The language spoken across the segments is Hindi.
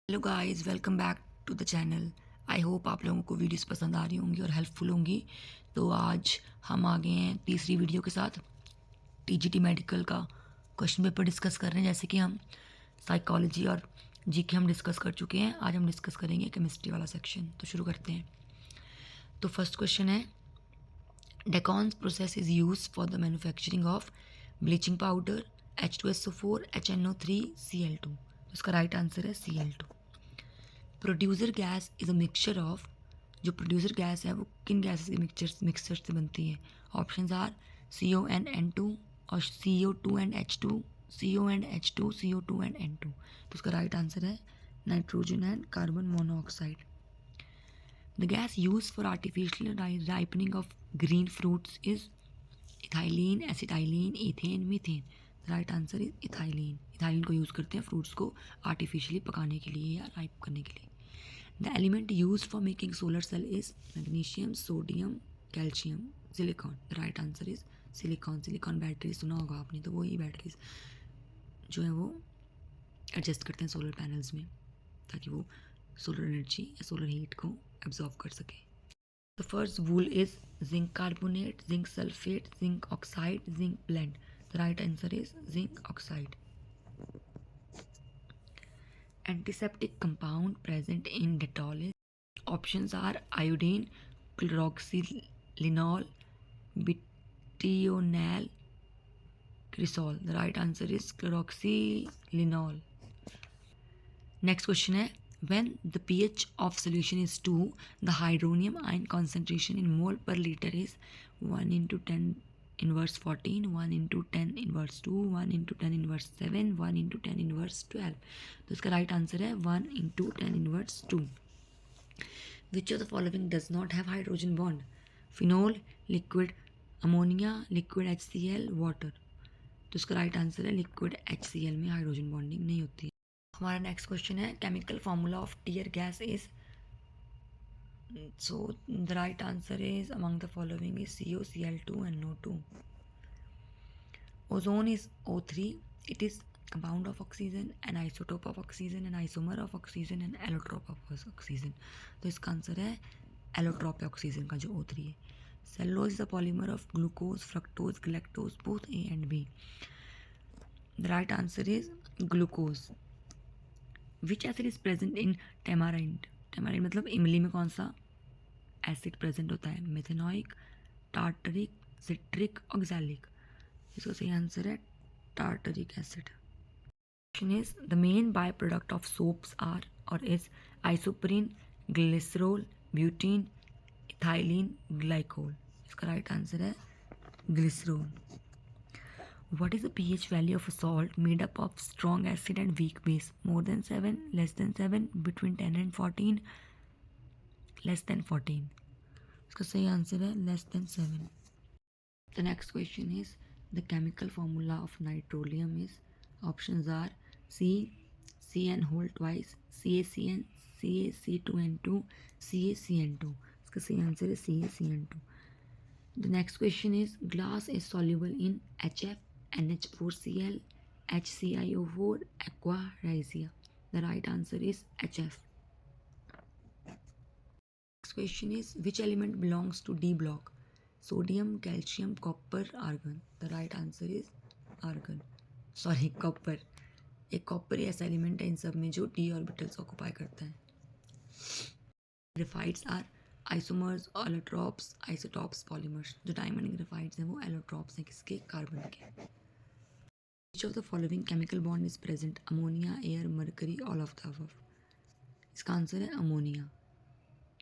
Hello guys, welcome back to the channel. I hope आप लोगों को वीडियोस पसंद आ रही होंगी और हेल्पफुल होंगी। तो आज हम आ गए हैं तीसरी वीडियो के साथ। टीजीटी मेडिकल का क्वेश्चन पेपर डिस्कस कर रहे हैं। जैसे कि हम साइकोलॉजी और जीके हम डिस्कस कर चुके हैं, आज हम डिस्कस करेंगे केमिस्ट्री वाला सेक्शन। तो शुरू करते हैं। तो फर्स्ट क्वेश्चन है, Deacon's process is use for the manufacturing of bleaching powder H2SO4 HNO3 Cl2। तो इसका राइट आंसर है Cl2। Producer gas is a mixture of, जो प्रोड्यूसर गैस है वो किन गैसेस के मिक्सचर से बनती है? ऑप्शंस आर CON N2 और CO2 and H2, CO and H2, CO2 and N2। तो उसका राइट आंसर है nitrogen and carbon monoxide. The gas use for artificial ripening of green fruits is ethylene, acetylene, ethane, methane. Right answer is ethylene. Ethylene को यूज़ करते हैं फ्रूट्स को आर्टिफिशियली पकाने के लिए या राइप करने के लिए। The element used for making solar cell is magnesium, sodium, calcium, silicon. The right answer is silicon. Silicon battery सुना होगा आपने, तो वही बैटरीज जो है वो एडजस्ट करते हैं सोलर पैनल्स में, ताकि वो सोलर एनर्जी या सोलर हीट को एब्जॉर्व कर सके। The first wool is zinc carbonate, zinc sulphate, zinc oxide, zinc blende. The right answer is zinc oxide. Antiseptic compound present in Dettol is, options are iodine, chloroxylenol, butyronal, cresol. The right answer is chloroxylenol. Next question है, when the pH of solution is 2, the hydronium ion concentration in mole per liter is 1 into 10 inverse 14, 1 into 10 inverse 2, 1 into 10 inverse 7, 1 into 10 inverse 12। तो इसका राइट आंसर है 1 into 10 inverse 2। Which of the following does not have hydrogen bond? Phenol, liquid ammonia, liquid HCl, water। तो इसका राइट आंसर है लिक्विड HCl में हाइड्रोजन बॉन्डिंग नहीं होती है। हमारा नेक्स्ट क्वेश्चन है, chemical formula of tear gas is, so the right answer is among the following is COCl2 and NO2। Ozone is O3, it is compound of oxygen, an isotope of oxygen, an isomer of oxygen, and allotrope of oxygen। तो इसका आंसर है एलोट्रॉप ऑक्सीजन का जो O3 है। Cellulose is a polymer of glucose, fructose, galactose, both A and B। The right answer is glucose. Which acid is present in tamarind? Tamarind मतलब इमली में कौन सा एसिड प्रेजेंट होता है? Methanoic, tartaric, citric, oxalic. इसका सही आंसर है tartaric acid. Question is, the main by product of soaps are और is isoprene, glycerol, butene, ethylene, glycol. इसका राइट आंसर है glycerol. What is the pH value of a salt made up of strong acid and weak base? More than 7, less than 7, between 10 and 14, less than 14। इसका सही आंसर है less than 7। The next question is, the chemical formula of nitrolium is, options are C, Cn whole twice, CaCN, CaC2N2, CaCN2। इसका सही आंसर है CaCN2। The next question is, glass is soluble in HF, NH4Cl, HCiO4, aqua resia। The right answer is HF। Next question is, which element belongs to D block? Sodium, calcium, copper, argon। The right answer is argon, sorry copper. एक कॉपर ही ऐसा एलिमेंट है इन सब में जो डी ऑर्बिटल्स ऑक्यूपाई करता है। Graphites are isomers, allotropes, isotopes, polymers. जो डायमंड ग्रेफाइट्स हैं वो एलोट्रॉप्स हैं किसके? कार्बन के। Which of the following chemical bond is present? Ammonia, air, mercury, all of the above. इसका आंसर है अमोनिया।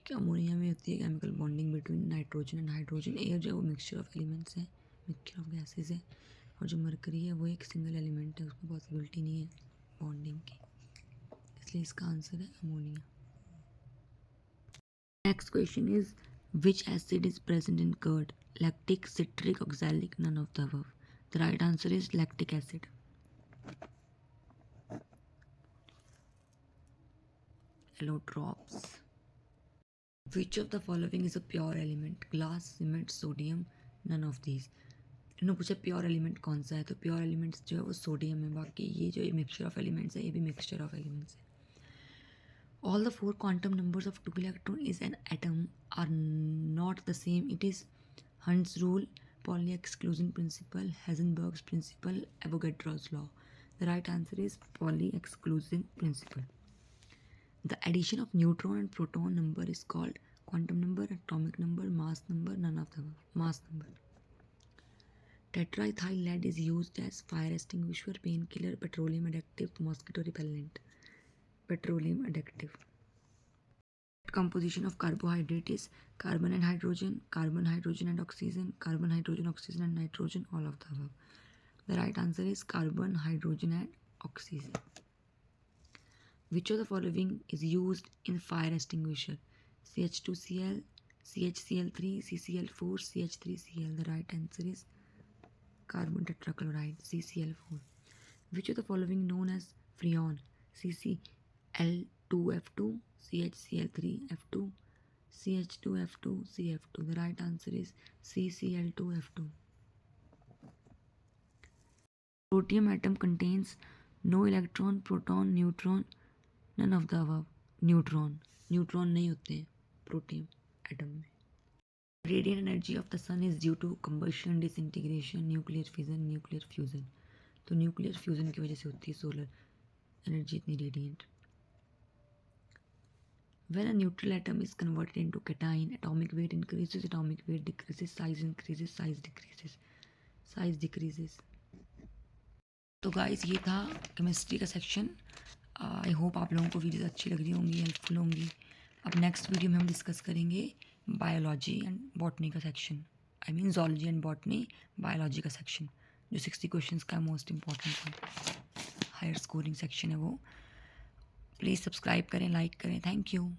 कि अमोनिया में होती है chemical bonding between nitrogen and hydrogen. Air जो है वो मिक्सचर ऑफ एलिमेंट्स है, मिक्सचर ऑफ गैसेज है। और जो मरकरी है वो एक सिंगल एलिमेंट है, उसमें पॉसिबिलिटी नहीं है बॉन्डिंग की, इसलिए इसका आंसर है ammonia. Next question is, which acid is present in curd? Lactic, citric, oxalic, none of the above. The right answer is lactic acid. Allotropes. Which of the following is a pure element? Glass, cement, sodium, none of these. इन्होंने पूछा प्योर एलिमेंट कौन सा है, तो प्योर एलिमेंट्स जो है वो सोडियम है। बाकी ये जो मिक्सचर ऑफ एलिमेंट्स है ये भी मिक्सचर ऑफ एलिमेंट्स है। All the four quantum numbers of 2 electron is an atom are not the same. It is Hund's rule, Pauli exclusion principle, Heisenberg's principle, Avogadro's law. The right answer is Pauli exclusion principle. The addition of neutron and proton number is called quantum number, atomic number, mass number, none of the above. Mass number. Tetraethyl lead is used as fire extinguisher, painkiller, petroleum additive, mosquito repellent. Petroleum additive. Composition of carbohydrate is carbon and hydrogen and oxygen, carbon, hydrogen, oxygen and nitrogen, all of the above. The right answer is carbon, hydrogen and oxygen. Which of the following is used in fire extinguisher? CH2Cl, CHCl3, CCl4, CH3Cl. The right answer is carbon tetrachloride, CCl4. Which of the following known as freon? CCl2F2, CHCl3F2, CH2F2, CF2. The right answer is CCl2F2. Protium atom contains no electron, proton, neutron, none of the above. Neutron नहीं होते हैं प्रोटियम एटम में. Radiant energy of the sun is due to combustion, disintegration, nuclear fission, nuclear fusion. तो न्यूक्लियर फ्यूजन की वजह से होती है सोलर एनर्जी इतनी radiant. When a neutral atom is converted into cation, atomic weight increases, atomic weight decreases, size increases, size decreases. तो गाइस ये था केमिस्ट्री का सेक्शन. आई होप आप लोगों को वीडियोस अच्छी लग रही होंगी, हेल्पफुल होंगी. अब नेक्स्ट वीडियो में हम डिस्कस करेंगे बायोलॉजी एंड बॉटनी का section. I mean zoology and botany, biology का सेक्शन जो 60 क्वेश्चंस का मोस्ट इम्पॉर्टेंट है, हायर स्कोरिंग सेक्शन है वो. प्लीज़ सब्सक्राइब करें, लाइक करें. Thank you.